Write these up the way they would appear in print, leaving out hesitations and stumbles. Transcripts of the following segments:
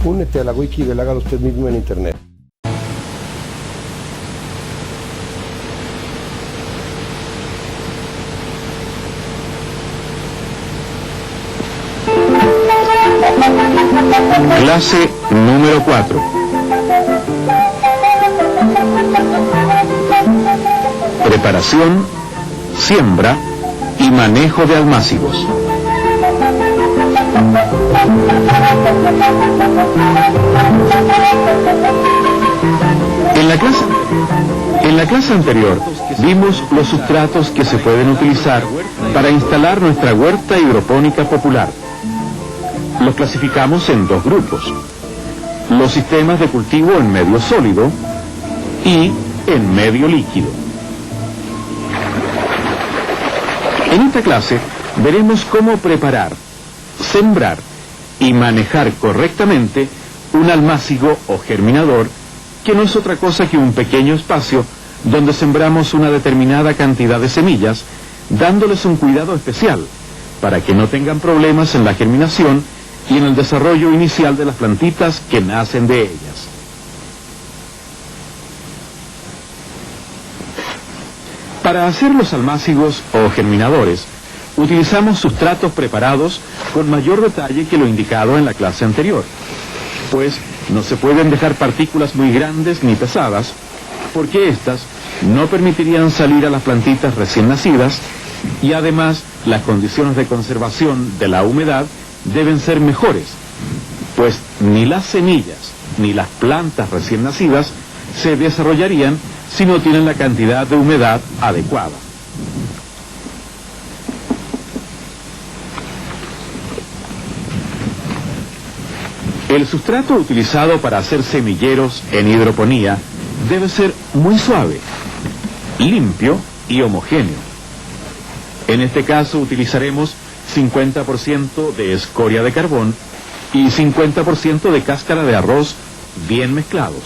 Únete a la wiki del Hágalo Usted Mismo en Internet. Clase número 4. Preparación, siembra y manejo de almácigos. En la clase anterior vimos los sustratos que se pueden utilizar para instalar nuestra huerta hidropónica popular. Los clasificamos en dos grupos: los sistemas de cultivo en medio sólido y en medio líquido. En esta clase veremos cómo preparar, sembrar y manejar correctamente un almácigo o germinador, que no es otra cosa que un pequeño espacio donde sembramos una determinada cantidad de semillas, dándoles un cuidado especial para que no tengan problemas en la germinación y en el desarrollo inicial de las plantitas que nacen de ellas. Para hacer los almácigos o germinadores, utilizamos sustratos preparados con mayor detalle que lo indicado en la clase anterior, pues no se pueden dejar partículas muy grandes ni pesadas, porque éstas no permitirían salir a las plantitas recién nacidas, y además las condiciones de conservación de la humedad deben ser mejores, pues ni las semillas ni las plantas recién nacidas se desarrollarían si no tienen la cantidad de humedad adecuada. El sustrato utilizado para hacer semilleros en hidroponía debe ser muy suave, limpio y homogéneo. En este caso utilizaremos 50% de escoria de carbón y 50% de cáscara de arroz bien mezclados.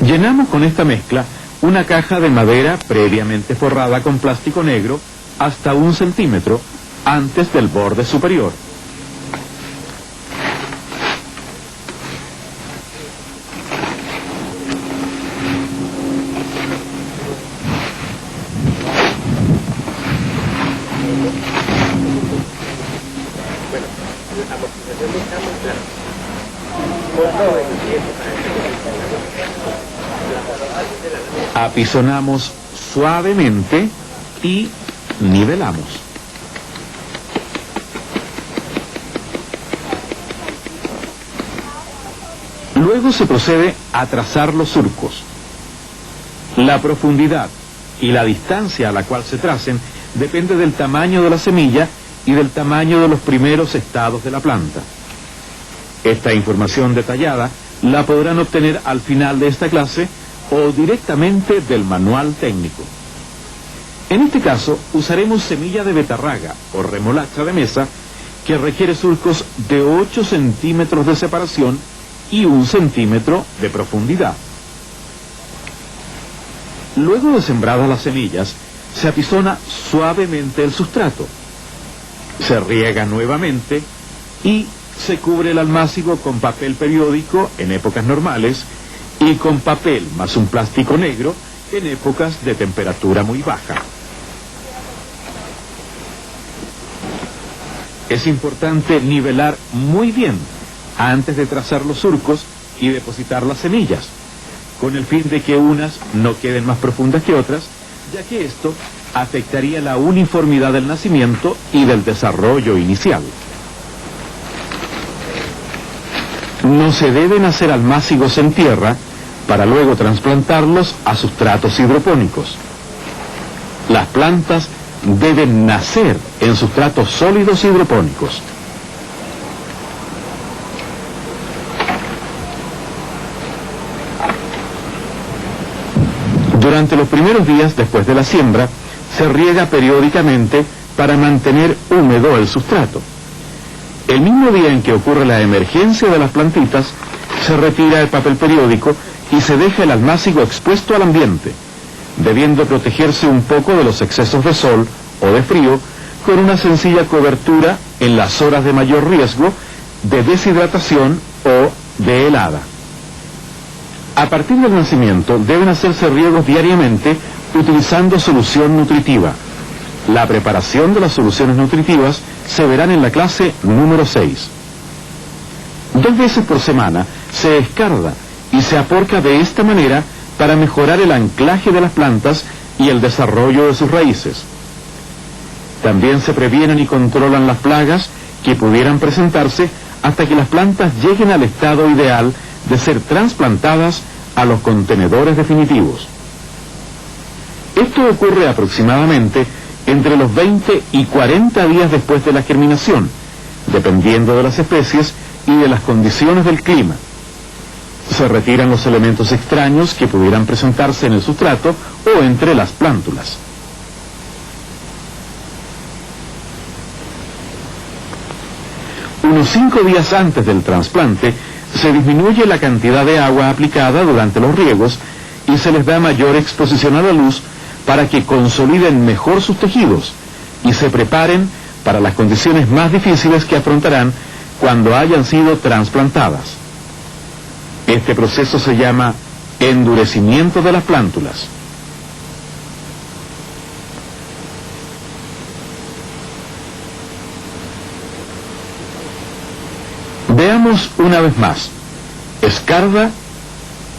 Llenamos con esta mezcla una caja de madera previamente forrada con plástico negro hasta 1 centímetro antes del borde superior. Apisonamos suavemente y nivelamos. Luego se procede a trazar los surcos. La profundidad y la distancia a la cual se tracen depende del tamaño de la semilla y del tamaño de los primeros estados de la planta. Esta información detallada la podrán obtener al final de esta clase o directamente del manual técnico. En este caso usaremos semilla de betarraga o remolacha de mesa, que requiere surcos de 8 centímetros de separación y 1 centímetro de profundidad. Luego de sembradas las semillas, se apisona suavemente el sustrato, se riega nuevamente y se cubre el almácigo con papel periódico en épocas normales y con papel más un plástico negro en épocas de temperatura muy baja. Es importante nivelar muy bien antes de trazar los surcos y depositar las semillas, con el fin de que unas no queden más profundas que otras, ya que esto afectaría la uniformidad del nacimiento y del desarrollo inicial. No se deben hacer almácigos en tierra para luego trasplantarlos a sustratos hidropónicos. Las plantas deben nacer en sustratos sólidos hidropónicos. Durante los primeros días después de la siembra, se riega periódicamente para mantener húmedo el sustrato. El mismo día en que ocurre la emergencia de las plantitas, se se retira el papel periódico y se deja el almácigo expuesto al ambiente, debiendo protegerse un poco de los excesos de sol o de frío con una sencilla cobertura en las horas de mayor riesgo de deshidratación o de helada. A partir del nacimiento deben hacerse riegos diariamente utilizando solución nutritiva. La preparación de las soluciones nutritivas se verán en la clase número 6. 2 veces por semana se escarda y se aporca de esta manera para mejorar el anclaje de las plantas y el desarrollo de sus raíces. También se previenen y controlan las plagas que pudieran presentarse hasta que las plantas lleguen al estado ideal de ser trasplantadas a los contenedores definitivos. Esto ocurre aproximadamente entre los 20 y 40 días después de la germinación, dependiendo de las especies y de las condiciones del clima. Se retiran los elementos extraños que pudieran presentarse en el sustrato o entre las plántulas. Unos 5 días antes del trasplante, se disminuye la cantidad de agua aplicada durante los riegos y se les da mayor exposición a la luz para que consoliden mejor sus tejidos y se preparen para las condiciones más difíciles que afrontarán cuando hayan sido trasplantadas. Este proceso se llama endurecimiento de las plántulas. Veamos una vez más: escarda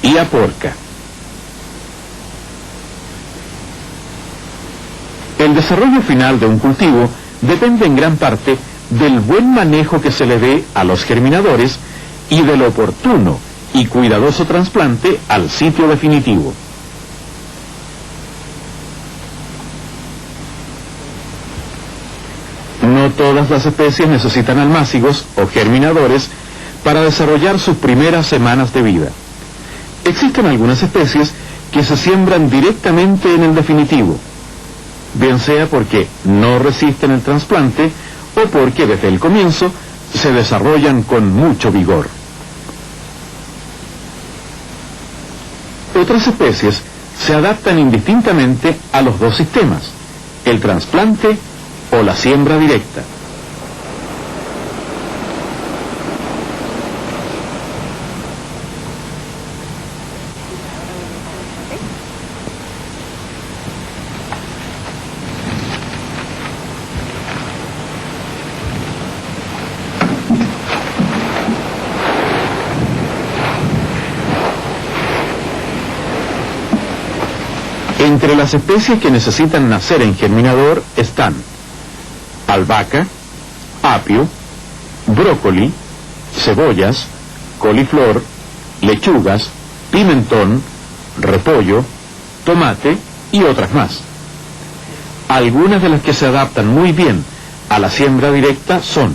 y aporca. El desarrollo final de un cultivo depende en gran parte del buen manejo que se le dé a los germinadores y del oportuno y cuidadoso trasplante al sitio definitivo. No todas las especies necesitan almácigos o germinadores para desarrollar sus primeras semanas de vida. Existen algunas especies que se siembran directamente en el definitivo, bien sea porque no resisten el trasplante o porque desde el comienzo se desarrollan con mucho vigor. Otras especies se adaptan indistintamente a los dos sistemas, el trasplante o la siembra directa. Entre las especies que necesitan nacer en germinador están albahaca, apio, brócoli, cebollas, coliflor, lechugas, pimentón, repollo, tomate y otras más. Algunas de las que se adaptan muy bien a la siembra directa son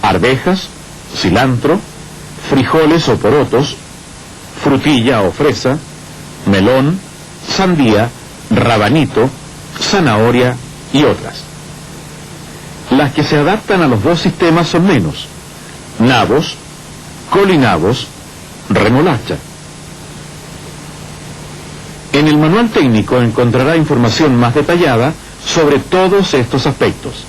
arvejas, cilantro, frijoles o porotos, frutilla o fresa, melón, sandía, rabanito, zanahoria y otras. Las que se adaptan a los dos sistemas son menos: nabos, colinabos, remolacha. En el manual técnico encontrará información más detallada sobre todos estos aspectos.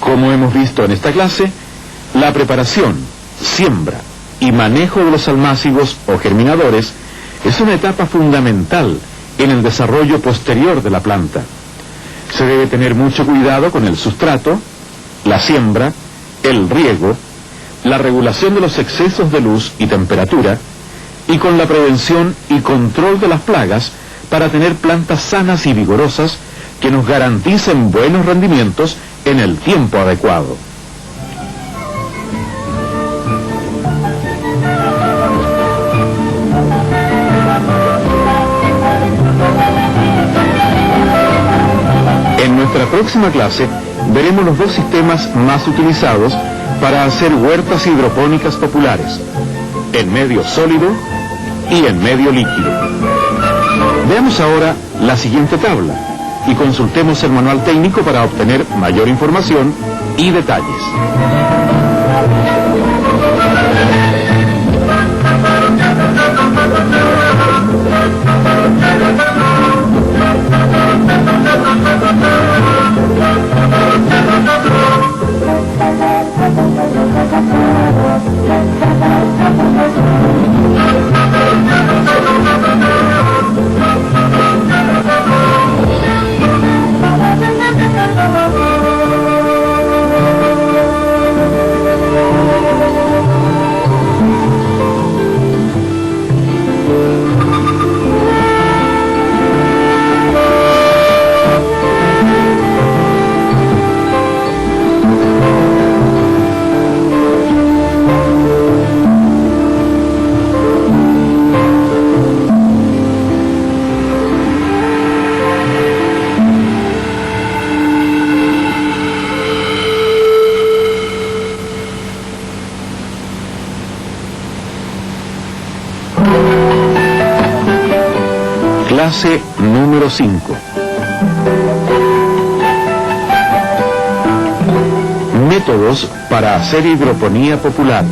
Como hemos visto en esta clase, la preparación, siembra y manejo de los almácigos o germinadores es una etapa fundamental en el desarrollo posterior de la planta. Se debe tener mucho cuidado con el sustrato, la siembra, el riego, la regulación de los excesos de luz y temperatura, y con la prevención y control de las plagas para tener plantas sanas y vigorosas que nos garanticen buenos rendimientos en el tiempo adecuado. En nuestra próxima clase veremos los dos sistemas más utilizados para hacer huertas hidropónicas populares: en medio sólido y en medio líquido. Veamos ahora la siguiente tabla, y consultemos el manual técnico para obtener mayor información y detalles. Clase número 5. Métodos para hacer hidroponía popular.